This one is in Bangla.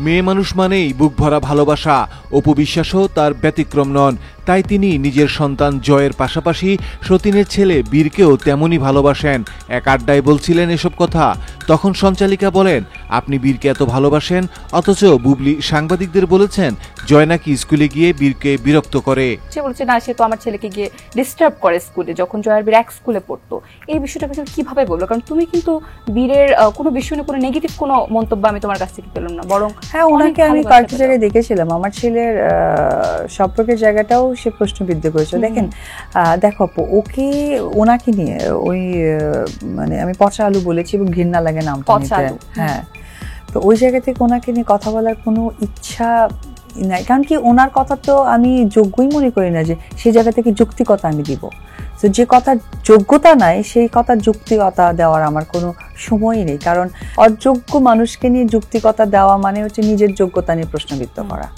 মেয়ে মানুষ মানেই বুক ভরা ভালোবাসা। অপু বিশ্বাসও তার ব্যতিক্রম নন। তাই তিনি নিজের সন্তান জয়ের পাশাপাশি সতীনের ছেলে বীরকেও তেমনই ভালোবাসেন। এক আড্ডায় বলছিলেন এসব কথা। তখন সঞ্চালিকা বলেন, আপনি বীরকে এত ভালোবাসেন, অথচ বুবলি সাংবাদিকদের বলেছেন জয় নাকি স্কুলে গিয়ে বীরকে বিরক্ত করে। সে বলছে না, সে তো আমার ছেলেকে গিয়ে ডিস্টার্ব করে স্কুলে, যখন জয়ের বীর এক স্কুলে পড়তো। এই বিষয়টা কিভাবে বলবো? কারণ তুমি কিন্তু বীরের কোনো বিষয় নিয়ে কোনো নেগেটিভ কোনো মন্তব্য আমি তোমার কাছ থেকে পেলাম না, বরং হ্যাঁ, ওনাকে আমি কয়েকটা জায়গায় দেখেছিলাম। আমার ছেলের সম্পর্কের জায়গাটাও সে প্রশ্নবিদ্ধ করেছে। দেখো ওকে, ওনাকে নিয়ে ওই মানে আমি পচা আলু বলেছি এবং ঘৃণা লাগে নামটা নিতে। হ্যাঁ, তো ওই জায়গা থেকে ওনাকে নিয়ে কথা বলার কোনো ইচ্ছা নাই। কারণ কি, ওনার কথা তো আমি যোগ্যই মনে করি না যে সেই জায়গা থেকে যৌক্তিকতা আমি দিব। তো যে কথার যোগ্যতা নাই সেই কথার যৌক্তিকতা দেওয়ার আমার কোনো সময়ই নেই। কারণ অযোগ্য মানুষকে নিয়ে যৌক্তিকতা দেওয়া মানে হচ্ছে নিজের যোগ্যতা নিয়ে প্রশ্নবিদ্ধ করা।